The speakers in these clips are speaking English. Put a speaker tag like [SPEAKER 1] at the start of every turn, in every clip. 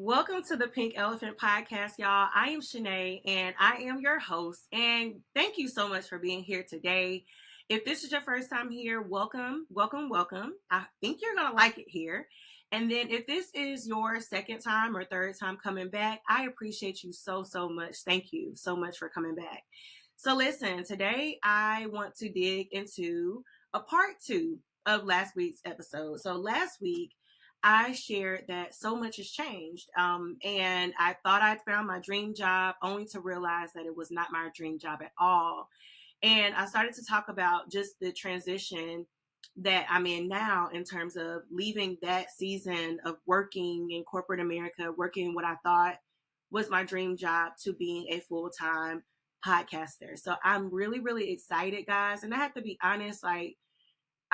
[SPEAKER 1] Welcome to the Pink Elephant Podcast, y'all. I am Shanay and I am your host. And thank you so much for being here today. If this is your first time here, welcome, welcome, welcome. I think you're going to like it here. And then if this is your second time or third time coming back, I appreciate you so much. Thank you so much for coming back. So listen, today I want to dig into a part two of last week's episode. So last week, I shared that so much has changed. And I thought I'd found my dream job only to realize that it was not my dream job at all. And I started to talk about just the transition that I'm in now in terms of leaving that season of working in corporate America, working what I thought was my dream job to being a full-time podcaster. So I'm really excited, guys. And I have to be honest, like,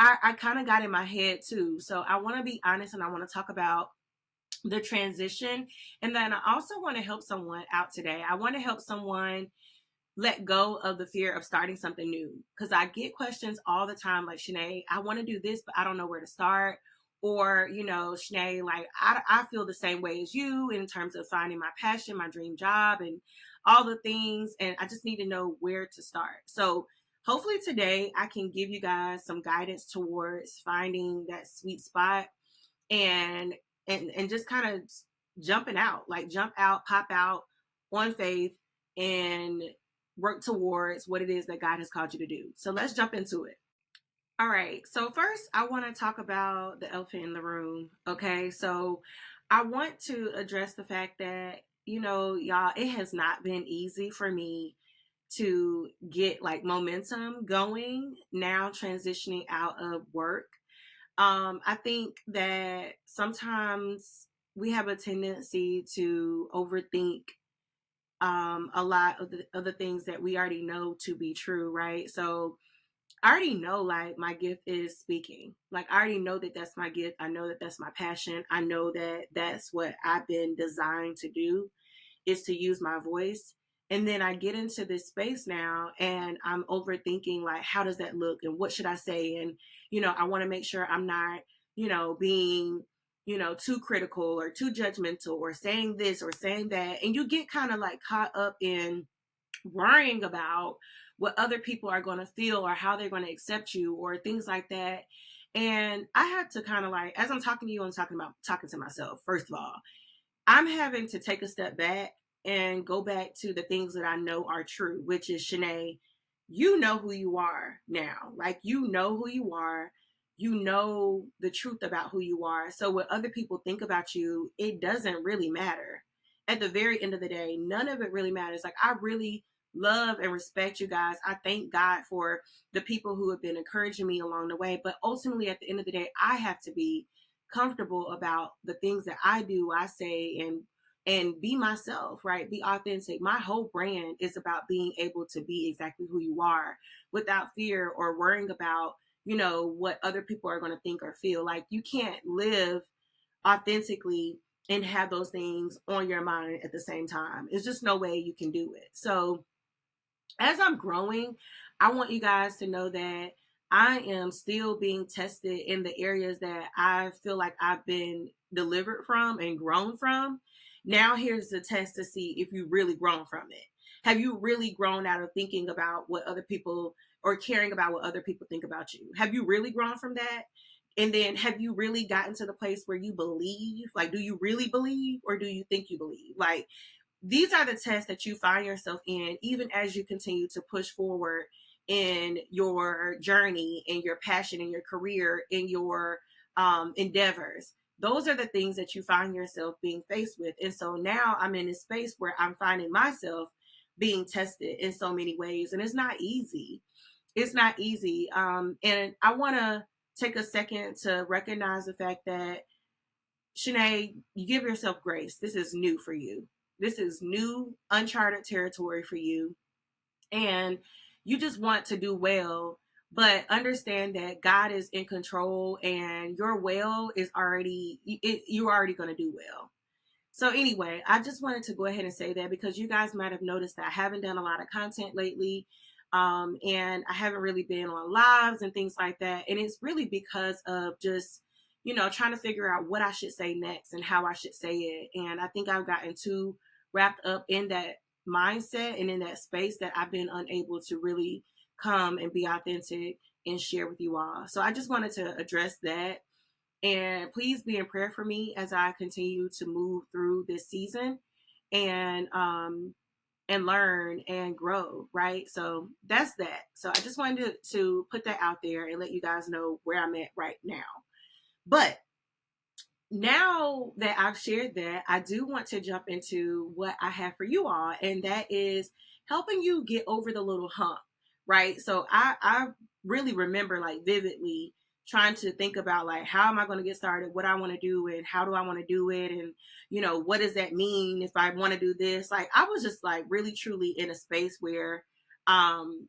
[SPEAKER 1] I kind of got in my head too. So I want to be honest and I want to talk about the transition. And then I also want to help someone out today. I want to help someone let go of the fear of starting something new. Because I get questions all the time like, Shanay, I want to do this, but I don't know where to start. Or, Shanay, like, I feel the same way as you in terms of finding my passion, my dream job, and all the things. And I just need to know where to start. So hopefully today I can give you guys some guidance towards finding that sweet spot and just kind of jumping out, like jump out, pop out on faith and work towards what it is that God has called you to do. So let's jump into it. All right. So first, I want to talk about the elephant in the room. Okay. So I want to address the fact that, y'all, it has not been easy for me to get like momentum going now transitioning out of work. I think that sometimes we have a tendency to overthink a lot of the things that we already know to be true, right? So I already know like my gift is speaking. Like I already know that that's my gift. I know that that's my passion. I know that that's what I've been designed to do is to use my voice. And then I get into this space now and I'm overthinking like, how does that look? And what should I say? And, I want to make sure I'm not, being, too critical or too judgmental or saying this or saying that. And you get kind of like caught up in worrying about what other people are going to feel or how they're going to accept you or things like that. And I had to kind of like, as I'm talking to you, I'm talking to myself. First of all, I'm having to take a step back and go back to the things that I know are true, which is Shanay, you know who you are now. Like, you know who you are. You know the truth about who you are. So what other people think about you, it doesn't really matter. At the very end of the day, none of it really matters. Like, I really love and respect you guys. I thank God for the people who have been encouraging me along the way. But ultimately, at the end of the day, I have to be comfortable about the things that I do, I say, and be myself, right? Be authentic. My whole brand is about being able to be exactly who you are without fear or worrying about, what other people are going to think or feel. Like you can't live authentically and have those things on your mind at the same time. It's just no way you can do it. So as I'm growing, I want you guys to know that I am still being tested in the areas that I feel like I've been delivered from and grown from. Now here's the test to see if you've really grown from it. Have you really grown out of thinking about what other people or caring about what other people think about you? Have you really grown from that? And then have you really gotten to the place where you believe? Like, do you really believe or do you think you believe? Like, these are the tests that you find yourself in, even as you continue to push forward in your journey, in your passion, in your career, in your endeavors. Those are the things that you find yourself being faced with. And so now I'm in this space where I'm finding myself being tested in so many ways. And it's not easy. It's not easy. And I want to take a second to recognize the fact that, Shanay, you give yourself grace. This is new for you. This is new, uncharted territory for you. And you just want to do well, but understand that God is in control and your well is you're already going to do well. So anyway, I just wanted to go ahead and say that because you guys might have noticed that I haven't done a lot of content lately. And I haven't really been on lives and things like that. And it's really because of just trying to figure out what I should say next and how I should say it. And I think I've gotten too wrapped up in that mindset and in that space that I've been unable to really come and be authentic and share with you all. So I just wanted to address that. And please be in prayer for me as I continue to move through this season and learn and grow, right? So that's that. So I just wanted to put that out there and let you guys know where I'm at right now. But now that I've shared that, I do want to jump into what I have for you all, and that is helping you get over the little hump, right? So I really remember like vividly trying to think about like how am I going to get started, what I want to do, and how do I want to do it, and what does that mean if I want to do this? Like I was just like really truly in a space where um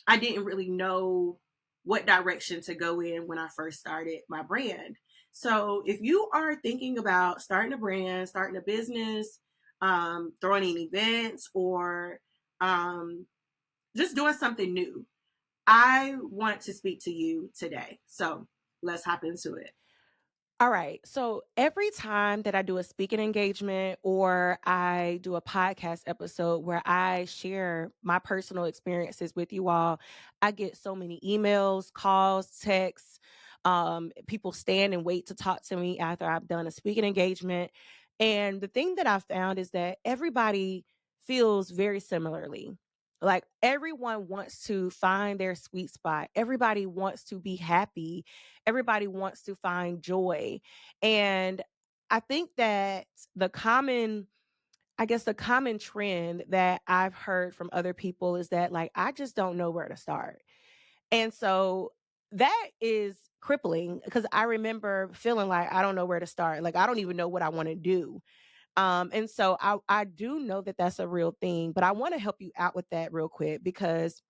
[SPEAKER 1] I didn't really know what direction to go in when I first started my brand. So if you are thinking about starting a brand, starting a business, throwing in events, or um, just doing something new, I want to speak to you today. So let's hop into it.
[SPEAKER 2] All right. So every time that I do a speaking engagement or I do a podcast episode where I share my personal experiences with you all, I get so many emails, calls, texts. People stand and wait to talk to me after I've done a speaking engagement. And the thing that I found is that everybody feels very similarly. Like everyone wants to find their sweet spot. Everybody wants to be happy. Everybody wants to find joy. And I think that the common, I guess the common trend that I've heard from other people is that like I just don't know where to start. And so that is crippling because I remember feeling like I don't know where to start. Like I don't even know what I want to do. And so I do know that that's a real thing, but I want to help you out with that real quick because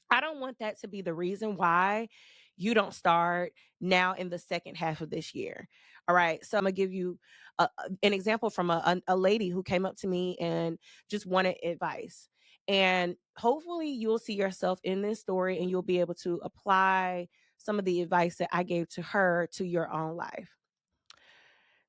[SPEAKER 2] I don't want that to be the reason why you don't start now in the second half of this year. All right. So I'm going to give you an example from a lady who came up to me and just wanted advice. And hopefully you'll see yourself in this story and you'll be able to apply some of the advice that I gave to her to your own life.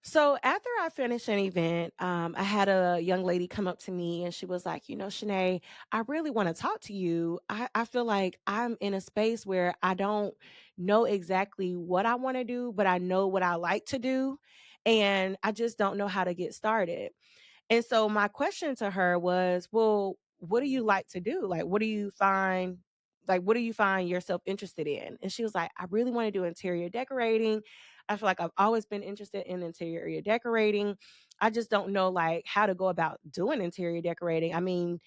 [SPEAKER 2] So after I finished an event, I had a young lady come up to me and she was like, Shanae, I really want to talk to you. I feel like I'm in a space where I don't know exactly what I want to do, but I know what I like to do. And I just don't know how to get started. And so my question to her was, well, what do you like to do? Like, what do you find yourself interested in? And she was like, I really want to do interior decorating. I feel like I've always been interested in interior decorating. I just don't know like how to go about doing interior decorating. I mean,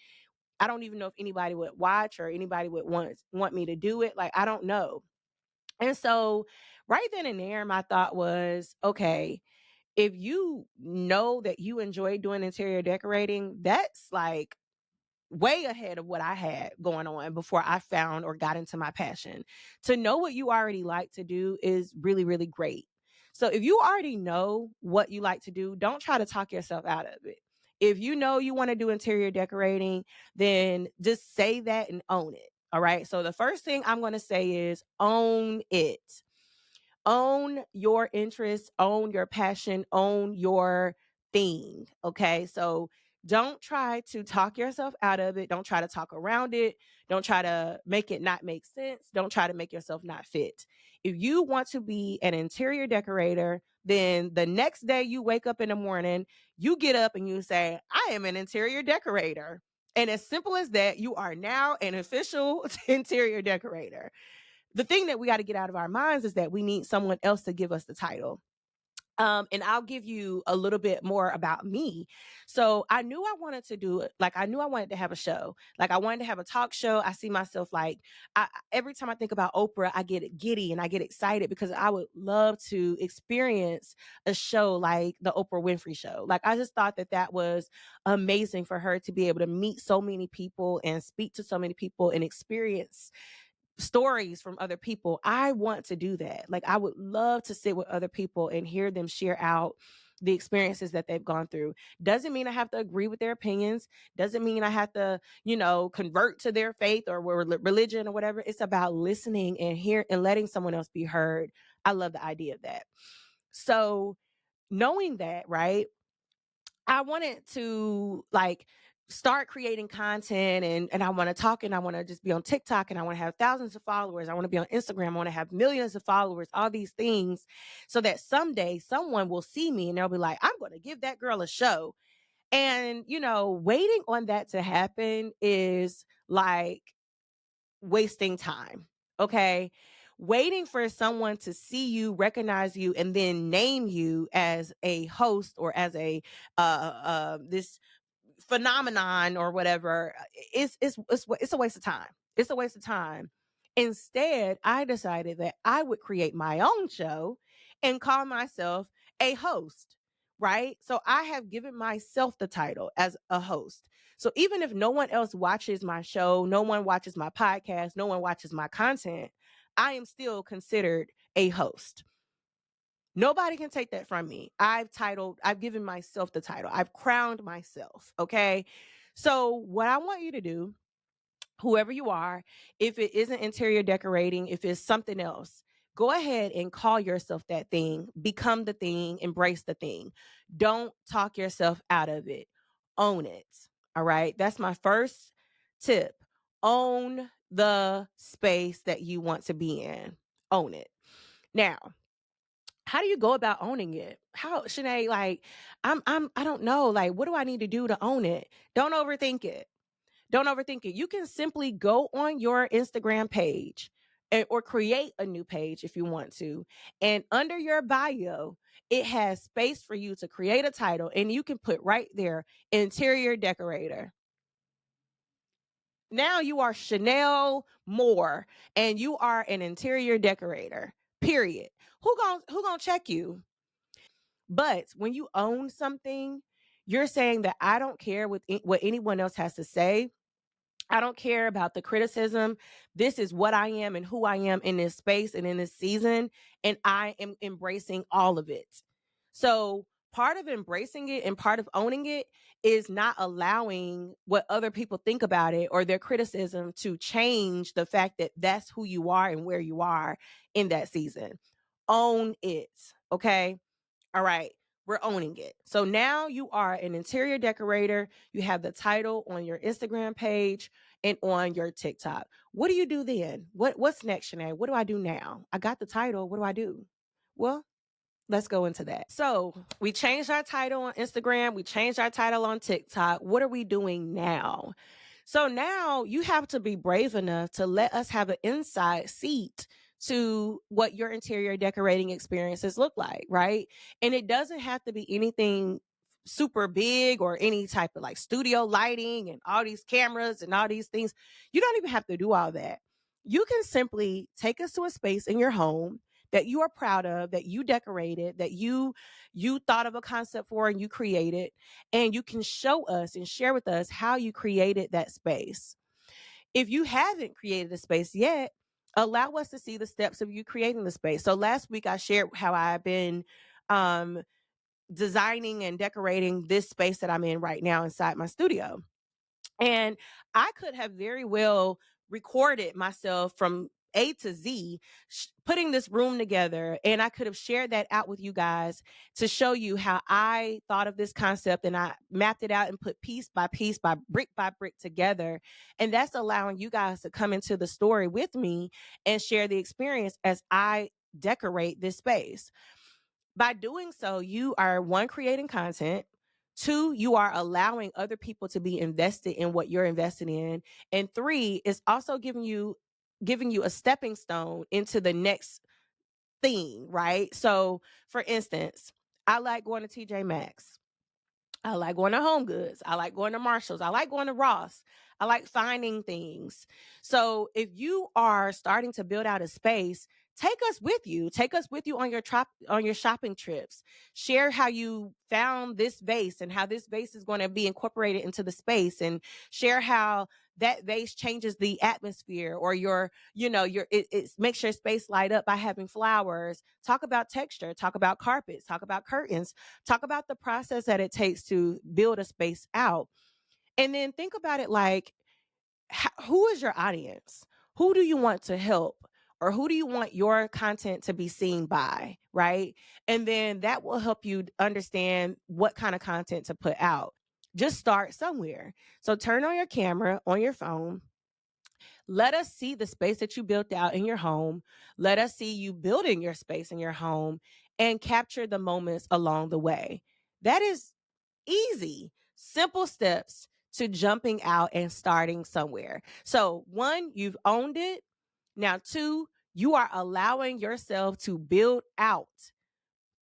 [SPEAKER 2] I don't even know if anybody would watch or anybody would want me to do it. Like, I don't know. And so right then and there, my thought was, okay, if you know that you enjoy doing interior decorating, that's like way ahead of what I had going on before I found or got into my passion. To know what you already like to do is really, really great. So if you already know what you like to do, don't try to talk yourself out of it. If you know you want to do interior decorating, then just say that and own it. All right. So the first thing I'm going to say is own it. Own your interests, own your passion, own your thing. Okay. So don't try to talk yourself out of it. Don't try to talk around it. Don't try to make it not make sense. Don't try to make yourself not fit. If you want to be an interior decorator, then the next day you wake up in the morning, you get up and you say, I am an interior decorator. And as simple as that, you are now an official interior decorator. The thing that we got to get out of our minds is that we need someone else to give us the title. And I'll give you a little bit more about me. So I knew I wanted to do it. Like I knew I wanted to have a show. Like I wanted to have a talk show. I see myself like every time I think about Oprah, I get giddy and I get excited because I would love to experience a show like the Oprah Winfrey Show. Like I just thought that that was amazing for her to be able to meet so many people and speak to so many people and experience stories from other people. I want to do that. Like I would love to sit with other people and hear them share out the experiences that they've gone through. Doesn't mean I have to agree with their opinions. Doesn't mean I have to, convert to their faith or religion or whatever. It's about listening and hear and letting someone else be heard. I love the idea of that. So knowing that, right, I wanted to like start creating content, and I want to talk, and I want to just be on TikTok, and I want to have thousands of followers. I want to be on Instagram. I want to have millions of followers, all these things, so that someday someone will see me and they'll be like, I'm going to give that girl a show. And, waiting on that to happen is like wasting time. Okay. Waiting for someone to see you, recognize you, and then name you as a host or as a this phenomenon or whatever, it's a waste of time. It's a waste of time. Instead, I decided that I would create my own show and call myself a host, right? So I have given myself the title as a host. So even if no one else watches my show, no one watches my podcast, no one watches my content, I am still considered a host. Nobody can take that from me. I've given myself the title. I've crowned myself. Okay. So, what I want you to do, whoever you are, if it isn't interior decorating, if it's something else, go ahead and call yourself that thing, become the thing, embrace the thing. Don't talk yourself out of it. Own it. All right. That's my first tip. Own the space that you want to be in. Own it. Now, how do you go about owning it? How, Shanae, like, I don't know. Like, what do I need to do to own it? Don't overthink it. Don't overthink it. You can simply go on your Instagram page or create a new page if you want to. And under your bio, it has space for you to create a title, and you can put right there interior decorator. Now you are Chanel Moore and you are an interior decorator. Period. Who gonna check you? But when you own something, you're saying that I don't care what anyone else has to say. I don't care about the criticism. This is what I am and who I am in this space and in this season. And I am embracing all of it. So, part of embracing it and part of owning it is not allowing what other people think about it or their criticism to change the fact that that's who you are and where you are in that season. Own it. Okay. All right. We're owning it. So now you are an interior decorator. You have the title on your Instagram page and on your TikTok. What do you do then? What's next, Shanae? What do I do now? I got the title. What do I do? Well, let's go into that. So we changed our title on Instagram. We changed our title on TikTok. What are we doing now? So now you have to be brave enough to let us have an inside seat to what your interior decorating experiences look like, right? And it doesn't have to be anything super big or any type of like studio lighting and all these cameras and all these things. You don't even have to do all that. You can simply take us to a space in your home that you are proud of, that you decorated, that you thought of a concept for and you created, and you can show us and share with us how you created that space. If you haven't created a space yet, allow us to see the steps of you creating the space. So last week I shared how I've been um designing and decorating this space that I'm in right now inside my studio. And I could have very well recorded myself from A to Z, putting this room together. And I could have shared that out with you guys to show you how I thought of this concept and I mapped it out and put piece by brick together. And that's allowing you guys to come into the story with me and share the experience as I decorate this space. By doing so, you are one, creating content. Two, you are allowing other people to be invested in what you're invested in. And three, is also giving you a stepping stone into the next thing, right? So for instance, I like going to TJ Maxx. I like going to Home Goods. I like going to Marshalls. I like going to Ross. I like finding things. So if you are starting to build out a space, take us with you. Take us with you on your shopping trips. Share how you found this vase and how this vase is going to be incorporated into the space, and share how that vase changes the atmosphere or it makes your space light up by having flowers. Talk about texture, talk about carpets, talk about curtains, talk about the process that it takes to build a space out. And then think about it like, who is your audience? Who do you want to help? or who do you want your content to be seen by, right? And then that will help you understand what kind of content to put out. Just start somewhere. So turn on your camera on your phone. Let us see the space that you built out in your home. Let us see you building your space in your home and capture the moments along the way. That is easy, simple steps to jumping out and starting somewhere. So, one, you've owned it. Now, two, you are allowing yourself to build out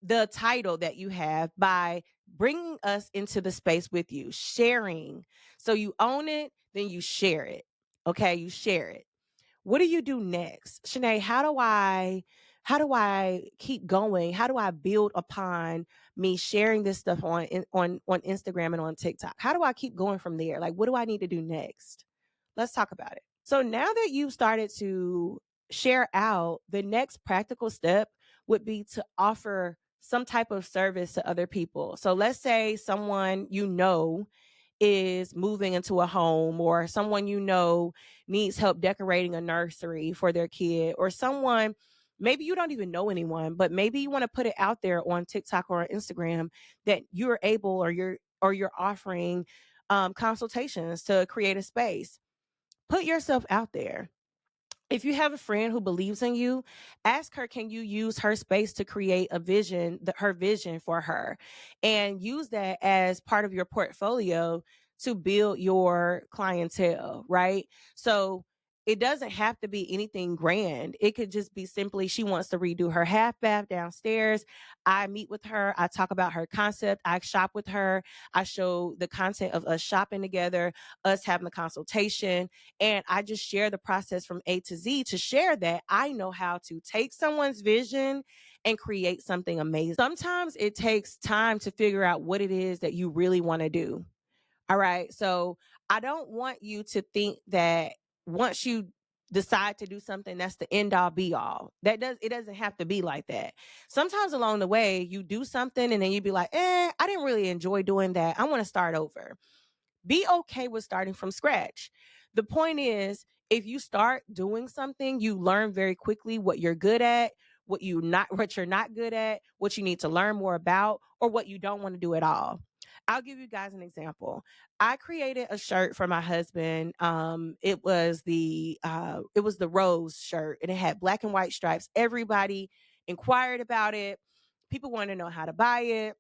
[SPEAKER 2] the title that you have by bringing us into the space with you, sharing. So, you own it, then you share it. Okay, you share it. What do you do next? Shanay, how do I keep going? How do I build upon me sharing this stuff on Instagram and on TikTok? How do I keep going from there? Like, what do I need to do next? Let's talk about it. So now that you've started to share out, the next practical step would be to offer some type of service to other people. So let's say someone you know is moving into a home, or someone you know needs help decorating a nursery for their kid, or someone, maybe you don't even know anyone, but maybe you want to put it out there on TikTok or on Instagram that you're able, or you're offering consultations to create a space. Put yourself out there. If you have a friend who believes in you, ask her, can you use her space to create a vision, her vision for her, and use that as part of your portfolio to build your clientele, right? So it doesn't have to be anything grand. It could just be simply she wants to redo her half bath downstairs. I meet with her. I talk about her concept. I shop with her. I show the content of us shopping together, us having the consultation, and I just share the process from A to Z to share that I know how to take someone's vision and create something amazing. Sometimes it takes time to figure out what it is that you really want to do. All right. So I don't want you to think that once you decide to do something, that's the end all be all. It doesn't have to be like that. Sometimes along the way, you do something and then you be like, I didn't really enjoy doing that. I want to start over. Be okay with starting from scratch. The point is, if you start doing something, you learn very quickly what you're good at, what you're not good at, what you need to learn more about, or what you don't want to do at all. I'll give you guys an example. I created a shirt for my husband. It was the rose shirt, and it had black and white stripes. Everybody inquired about it. People wanted to know how to buy it.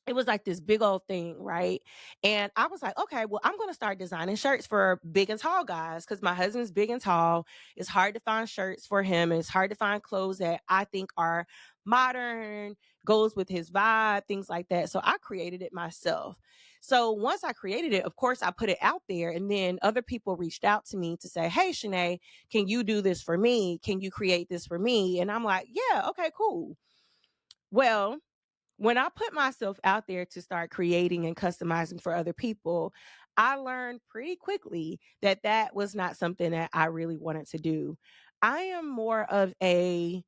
[SPEAKER 2] It was like this big old thing, right? And I was like, okay, well, I'm going to start designing shirts for big and tall guys because my husband's big and tall. It's hard to find shirts for him. It's hard to find clothes that I think are modern, goes with his vibe, things like that. So I created it myself. So once I created it, of course, I put it out there, and then other people reached out to me to say, hey, Shanay, can you do this for me? Can you create this for me? And I'm like, yeah, okay, cool. Well, when I put myself out there to start creating and customizing for other people, I learned pretty quickly that that was not something that I really wanted to do. I am more of a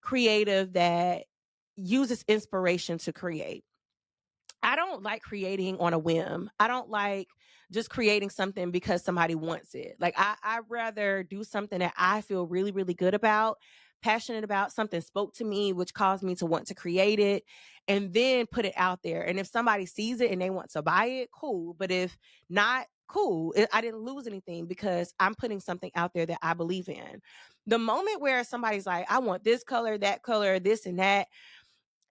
[SPEAKER 2] creative that uses inspiration to create. I don't like creating on a whim. I don't like just creating something because somebody wants it. Like I rather do something that I feel really, really good about, passionate about, something spoke to me, which caused me to want to create it and then put it out there. And if somebody sees it and they want to buy it, cool. But if not, cool. I didn't lose anything because I'm putting something out there that I believe in. The moment where somebody's like, I want this color, this and that,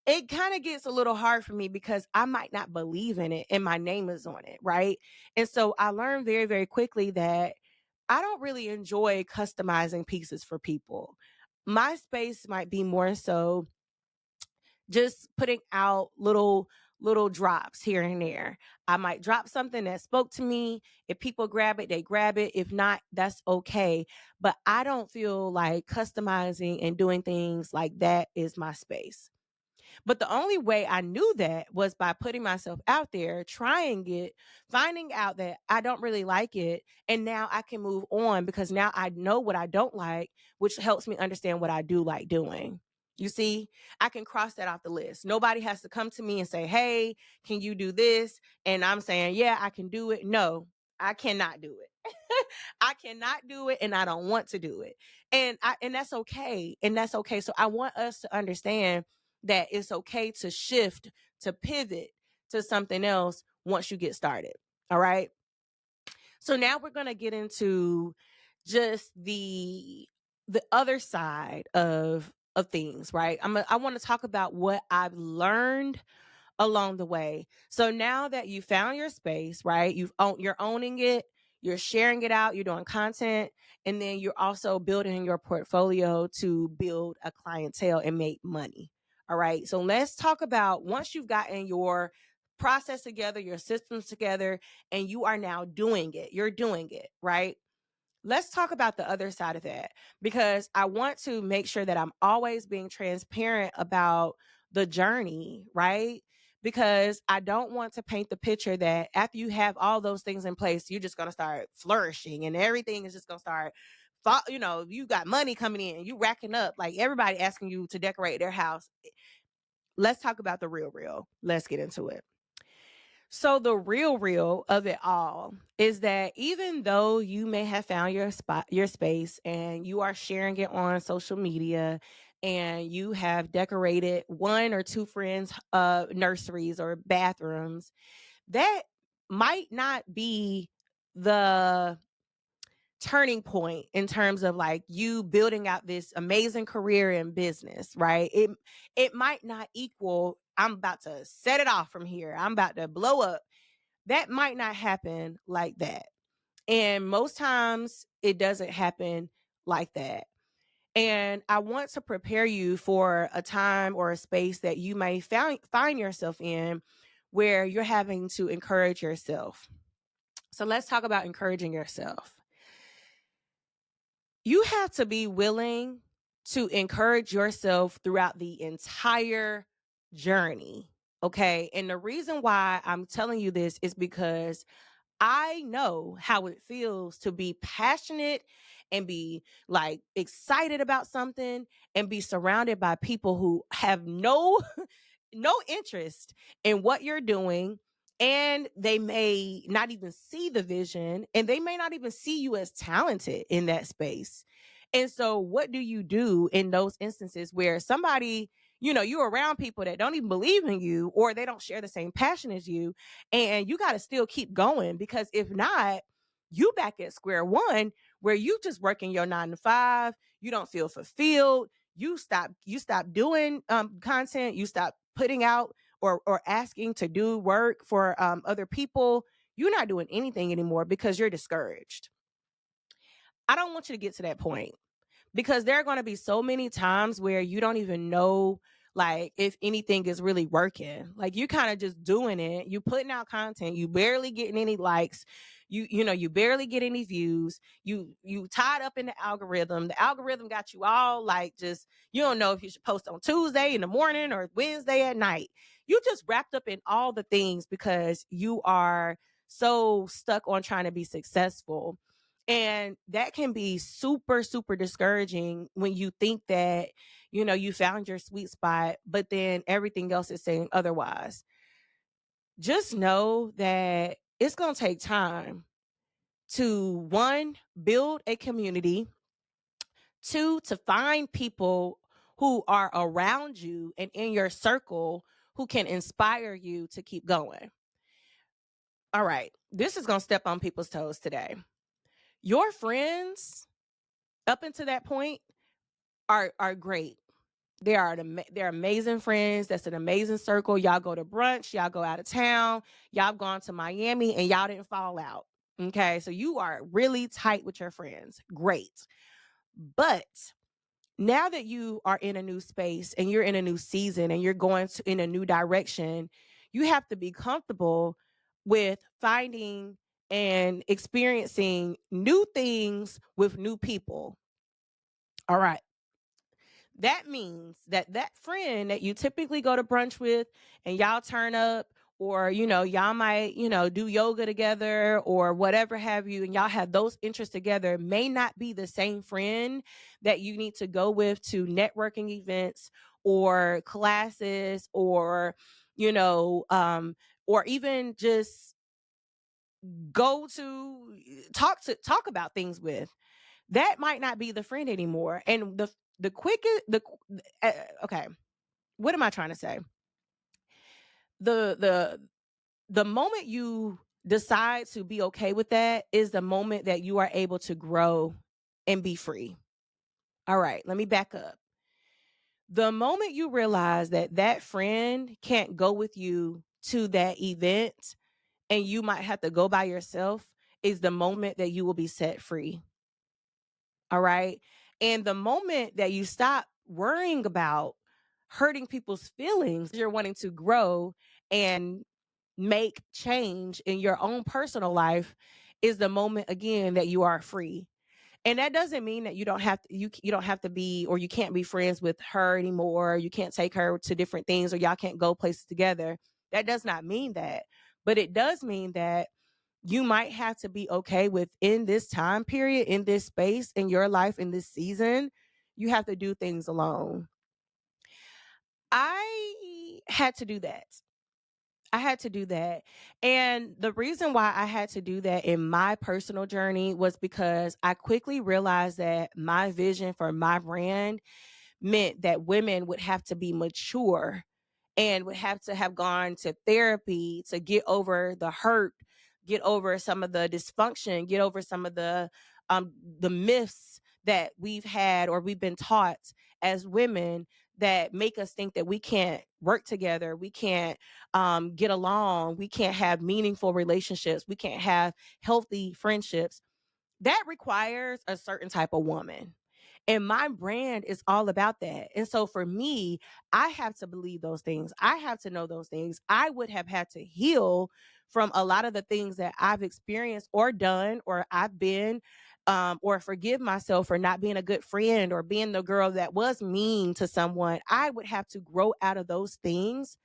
[SPEAKER 2] it kind of gets a little hard for me because I might not believe in it and my name is on it, right? And so I learned very, very quickly that I don't really enjoy customizing pieces for people. My space might be more so just putting out little drops here and there. I might drop something that spoke to me. If people grab it, they grab it. If not, that's okay. But I don't feel like customizing and doing things like that is my space. But the only way I knew that was by putting myself out there, trying it, finding out that I don't really like it. And now I can move on because now I know what I don't like, which helps me understand what I do like doing. You see, I can cross that off the list. Nobody has to come to me and say, hey, can you do this? And I'm saying, yeah, I can do it. No, I cannot do it. I cannot do it and I don't want to do it. And that's okay. And that's okay. So I want us to understand that it's okay to shift, to pivot to something else once you get started. All right. So now we're going to get into just the other side of things, right? I want to talk about what I've learned along the way. So now that you found your space, right? You're owning it, you're sharing it out, you're doing content, and then you're also building your portfolio to build a clientele and make money. All right. So let's talk about once you've gotten your process together, your systems together, and you are now doing it. You're doing it, right? Let's talk about the other side of that because I want to make sure that I'm always being transparent about the journey, right? Because I don't want to paint the picture that after you have all those things in place, you're just going to start flourishing and everything is just going to start. You got money coming in, you racking up, like everybody asking you to decorate their house. Let's talk about the real. Let's get into it. So the real of it all is that even though you may have found your spot, your space, and you are sharing it on social media, and you have decorated one or two friends' nurseries or bathrooms, that might not be the turning point in terms of like you building out this amazing career in business, right? It might not equal I'm about to set it off from here. I'm about to blow up. That might not happen like that. And most times it doesn't happen like that. And I want to prepare you for a time or a space that you may find yourself in where you're having to encourage yourself. So let's talk about encouraging yourself. You have to be willing to encourage yourself throughout the entire journey. Okay. And the reason why I'm telling you this is because I know how it feels to be passionate and be like excited about something and be surrounded by people who have no interest in what you're doing, and they may not even see the vision, and they may not even see you as talented in that space. And so what do you do in those instances where somebody, you're around people that don't even believe in you or they don't share the same passion as you, and you got to still keep going? Because if not, you back at square one where you just working your 9 to 5, you don't feel fulfilled, you stop doing content, you stop putting out or asking to do work for other people. You're not doing anything anymore because you're discouraged. I don't want you to get to that point because there are going to be so many times where you don't even know like if anything is really working. Like you kind of just doing it, you putting out content, you barely getting any likes, you barely get any views, you tied up in the algorithm got you all like just you don't know if you should post on Tuesday in the morning or Wednesday at night. You just wrapped up in all the things because you are so stuck on trying to be successful. And that can be super, super discouraging when you think that, you found your sweet spot, but then everything else is saying otherwise. Just know that it's going to take time to one, build a community, two, to find people who are around you and in your circle who can inspire you to keep going. All right, this is going to step on people's toes today. Your friends up until that point are great. They're amazing friends. That's an amazing circle. Y'all go to brunch, y'all go out of town, y'all gone to Miami, and y'all didn't fall out. Okay, so you are really tight with your friends. Great. But now that you are in a new space and you're in a new season and you're going in a new direction, you have to be comfortable with finding and experiencing new things with new people. All right. That means that that friend that you typically go to brunch with and y'all turn up, or y'all might do yoga together or whatever have you, and y'all have those interests together, may not be the same friend that you need to go with to networking events or classes, or you know um or even just go to talk about things with, that might not be the friend anymore. And the quickest uh, okay, what am I trying to say? The the the moment you decide to be okay with that is the moment that you are able to grow and be free. All right, let me back up. The moment you realize that that friend can't go with you to that event and you might have to go by yourself is the moment that you will be set free. All right. And the moment that you stop worrying about hurting people's feelings, you're wanting to grow and make change in your own personal life, is the moment again that you are free. And that doesn't mean that you don't have to be, or you can't be friends with her anymore. You can't take her to different things, or y'all can't go places together. That does not mean that. But it does mean that you might have to be okay with, in this time period, in this space, in your life, in this season, you have to do things alone. I had to do that. I had to do that. And the reason why I had to do that in my personal journey was because I quickly realized that my vision for my brand meant that women would have to be mature and would have to have gone to therapy to get over the hurt, get over some of the dysfunction, get over some of the myths that we've had or we've been taught as women that make us think that we can't work together, we can't get along, we can't have meaningful relationships, we can't have healthy friendships. That requires a certain type of woman. And my brand is all about that. And so for me, I have to believe those things. I have to know those things. I would have had to heal from a lot of the things that I've experienced or done or I've been, or forgive myself for not being a good friend or being the girl that was mean to someone. I would have to grow out of those things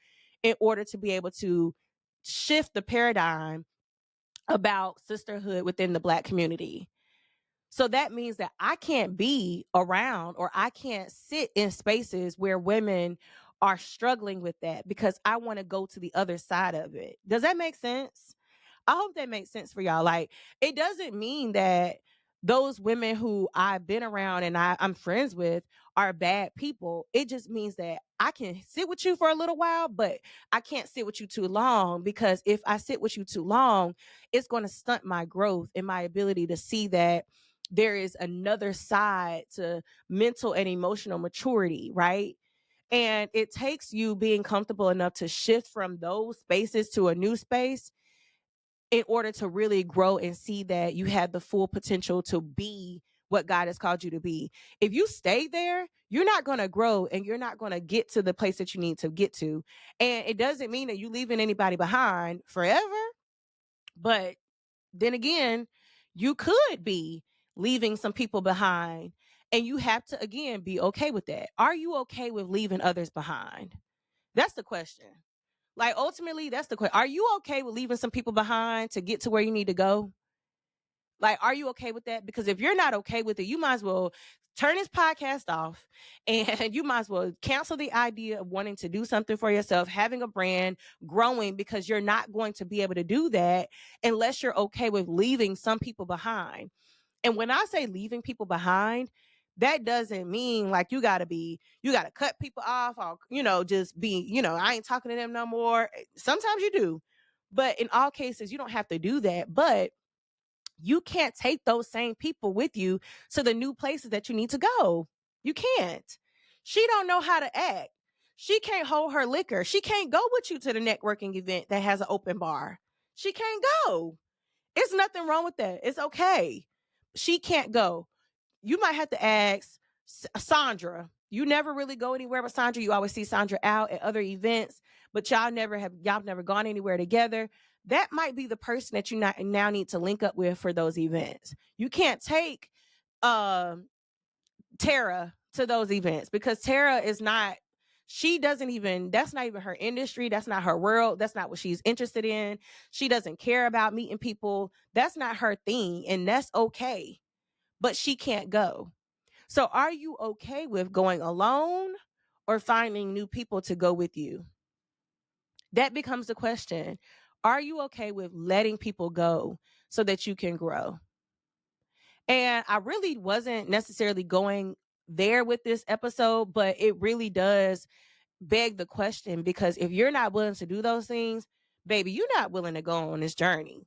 [SPEAKER 2] in order to be able to shift the paradigm about sisterhood within the Black community. So that means that I can't be around or I can't sit in spaces where women are struggling with that because I want to go to the other side of it. Does that make sense? I hope that makes sense for y'all. Like, it doesn't mean that those women who I've been around and I'm friends with are bad people. It just means that I can sit with you for a little while, but I can't sit with you too long, because if I sit with you too long, it's going to stunt my growth and my ability to see that there is another side to mental and emotional maturity, right? And it takes you being comfortable enough to shift from those spaces to a new space in order to really grow and see that you have the full potential to be what God has called you to be. If you stay there, you're not going to grow and you're not going to get to the place that you need to get to. And it doesn't mean that you're leaving anybody behind forever, but then again, you could be leaving some people behind, and you have to again be okay with that. Are you okay with leaving others behind? That's the question. Like, ultimately, that's the question. Are you okay with leaving some people behind to get to where you need to go? Like, are you okay with that? Because if you're not okay with it, you might as well turn this podcast off and you might as well cancel the idea of wanting to do something for yourself, having a brand, growing, because you're not going to be able to do that unless you're okay with leaving some people behind. And when I say leaving people behind, that doesn't mean like you gotta cut people off or, just be, I ain't talking to them no more. Sometimes you do. But in all cases, you don't have to do that. But you can't take those same people with you to the new places that you need to go. You can't. She don't know how to act. She can't hold her liquor. She can't go with you to the networking event that has an open bar. She can't go. It's nothing wrong with that. It's okay. She can't go. You might have to ask Sandra. You never really go anywhere with Sandra. You always see Sandra out at other events, but y'all never gone anywhere together. That might be the person that you now need to link up with for those events. You can't take um Tara to those events because Tara is not, she doesn't even, that's not even her industry. That's not her world. That's not what she's interested in. She doesn't care about meeting people. That's not her thing. And that's okay. But she can't go. So are you okay with going alone or finding new people to go with you? That becomes the question. Are you okay with letting people go so that you can grow? And I really wasn't necessarily going there with this episode, but it really does beg the question, because if you're not willing to do those things, baby, you're not willing to go on this journey.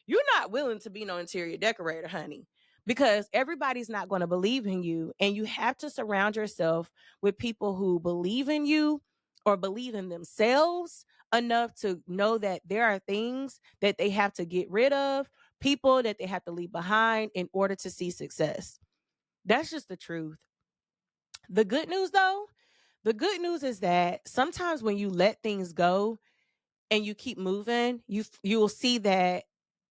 [SPEAKER 2] You're not willing to be no interior decorator, honey, because everybody's not going to believe in you. And you have to surround yourself with people who believe in you or believe in themselves enough to know that there are things that they have to get rid of, people that they have to leave behind in order to see success. That's just the truth. The good news, though, the good news is that sometimes when you let things go and you keep moving, you will see that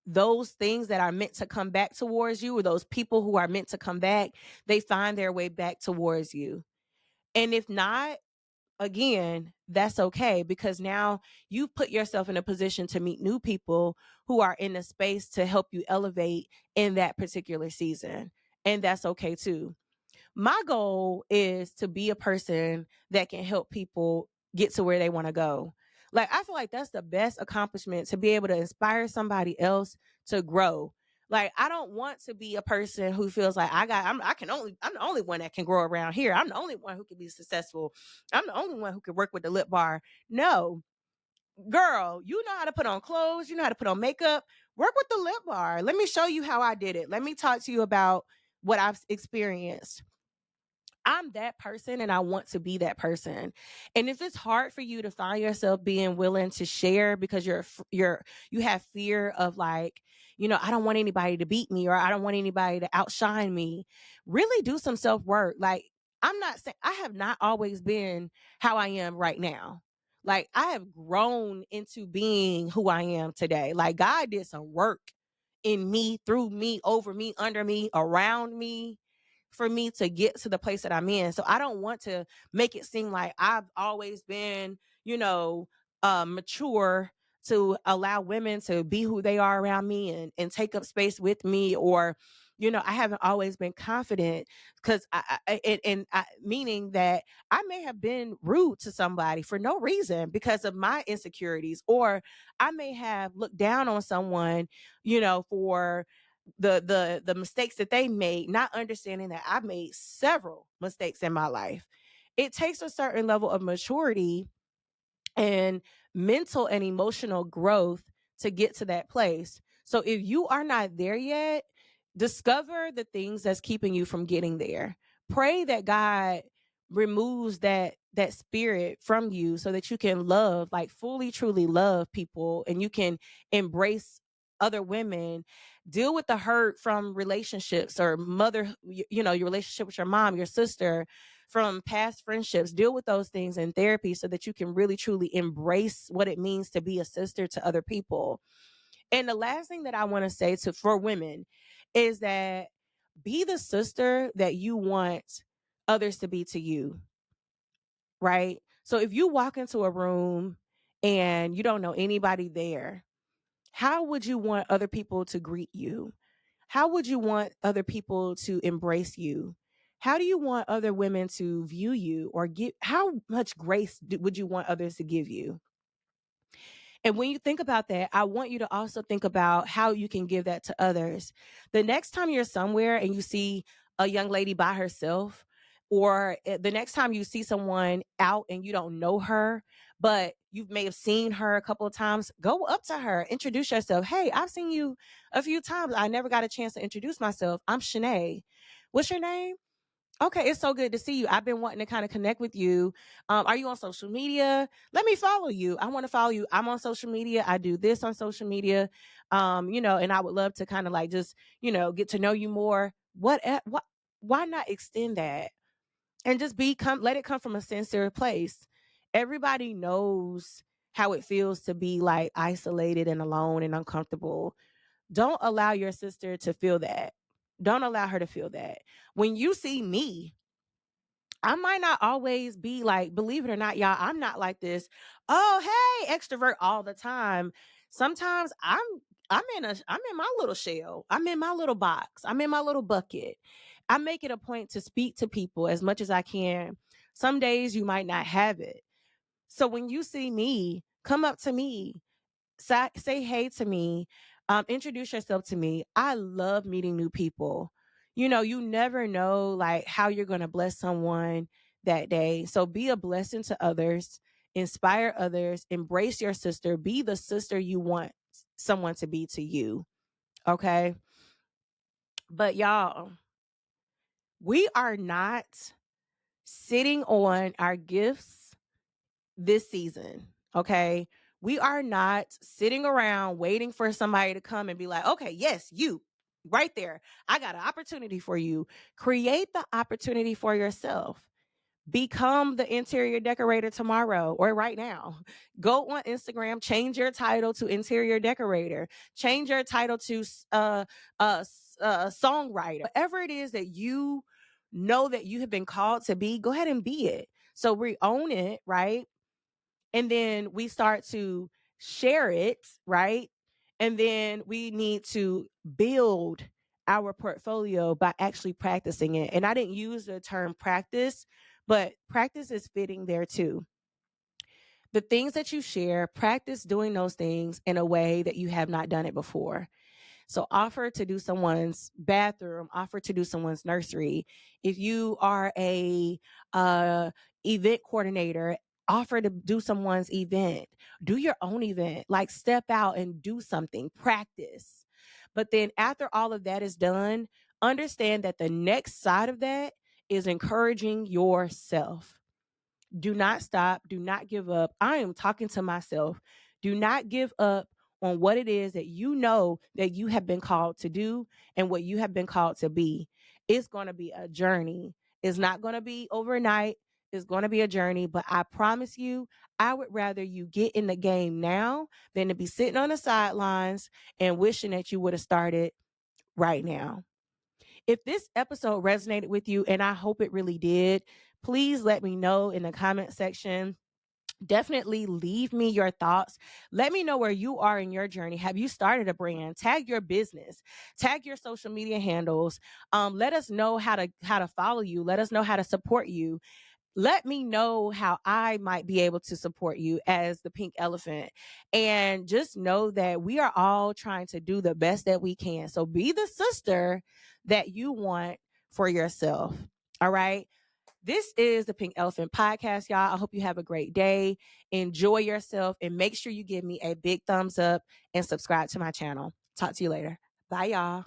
[SPEAKER 2] those things that are meant to come back towards you, or those people who are meant to come back, they find their way back towards you. And if not, again, that's okay, because now you've put yourself in a position to meet new people who are in a space to help you elevate in that particular season. And that's okay too. My goal is to be a person that can help people get to where they want to go. Like, I feel like that's the best accomplishment, to be able to inspire somebody else to grow. Like, I don't want to be a person who feels like I'm the only one that can grow around here. I'm the only one who can be successful. I'm the only one who can work with the lip bar. No, girl, you know how to put on clothes, you know how to put on makeup. Work with the lip bar. Let me show you how I did it. Let me talk to you about what I've experienced. I'm that person and I want to be that person. And if it's hard for you to find yourself being willing to share because you have fear of, like, I don't want anybody to beat me, or I don't want anybody to outshine me, really do some self-work. Like, I'm not saying I have not always been how I am right now. Like, I have grown into being who I am today. Like, God did some work in me, through me, over me, under me, around me, for me to get to the place that I'm in. So I don't want to make it seem like I've always been, mature to allow women to be who they are around me, and take up space with me, or, I haven't always been confident, because meaning that I may have been rude to somebody for no reason because of my insecurities, or I may have looked down on someone, for the mistakes that they made, not understanding that I made several mistakes in my life. It takes a certain level of maturity and mental and emotional growth to get to that place. So if you are not there yet, discover the things that's keeping you from getting there. Pray that God removes that spirit from you so that you can love, like fully truly love people, and you can embrace other women, deal with the hurt from relationships or your relationship with your mom, your sister, from past friendships. Deal with those things in therapy so that you can really truly embrace what it means to be a sister to other people. And the last thing that I want to say to for women is that be the sister that you want others to be to you, right? So if you walk into a room and you don't know anybody there, how would you want other people to greet you? How would you want other people to embrace you? How do you want other women to view you, or give how much grace would you want others to give you? And when you think about that, I want you to also think about how you can give that to others. The next time you're somewhere and you see a young lady by herself, or the next time you see someone out and you don't know her, but you may have seen her a couple of times, go up to her, introduce yourself. Hey, I've seen you a few times. I never got a chance to introduce myself. I'm Shanay. What's your name? Okay, it's so good to see you. I've been wanting to kind of connect with you. Are you on social media? Let me follow you. I want to follow you. I'm on social media. I do this on social media. And I would love to kind of like just, get to know you more. What why not extend that and just let it come from a sincere place. Everybody knows how it feels to be like isolated and alone and uncomfortable. Don't allow your sister to feel that. Don't allow her to feel that. When you see me, I might not always be like, believe it or not, y'all, I'm not like this. Oh, hey, extrovert all the time. Sometimes I'm in my little shell. I'm in my little box. I'm in my little bucket. I make it a point to speak to people as much as I can. Some days you might not have it. So when you see me, come up to me. say hey to me, introduce yourself to me. I love meeting new people. You never know like how you're going to bless someone that day. So be a blessing to others, inspire others, embrace your sister, be the sister you want someone to be to you. Okay? But y'all, we are not sitting on our gifts this season. Okay. We are not sitting around waiting for somebody to come and be like, okay, yes, you right there. I got an opportunity for you. Create the opportunity for yourself. Become the interior decorator tomorrow or right now. Go on Instagram, change your title to interior decorator, change your title to songwriter. Whatever it is that you know that you have been called to be, go ahead and be it. So we own it, right? And then we start to share it, right? And then we need to build our portfolio by actually practicing it. And I didn't use the term practice, but practice is fitting there too. The things that you share, practice doing those things in a way that you have not done it before. So offer to do someone's bathroom, offer to do someone's nursery. If you are a event coordinator, offer to do someone's event. Do your own event. Like step out and do something. Practice. But then after all of that is done, understand that the next side of that is encouraging yourself. Do not stop. Do not give up. I am talking to myself. Do not give up on what it is that you know that you have been called to do and what you have been called to be. It's going to be a journey. It's not going to be overnight. It's going to be a journey, but I promise you, I would rather you get in the game now than to be sitting on the sidelines and wishing that you would have started right now. If this episode resonated with you, and I hope it really did, please let me know in the comment section. Definitely leave me your thoughts. Let me know where you are in your journey. Have you started a brand? Tag your business, tag your social media handles. Let us know how to follow you. Let us know how to support you. Let me know how I might be able to support you as the pink elephant. And just know that we are all trying to do the best that we can. So be the sister that you want for yourself. All right. This is the Pink Elephant Podcast, y'all. I hope you have a great day. Enjoy yourself and make sure you give me a big thumbs up and subscribe to my channel. Talk to you later. Bye, y'all.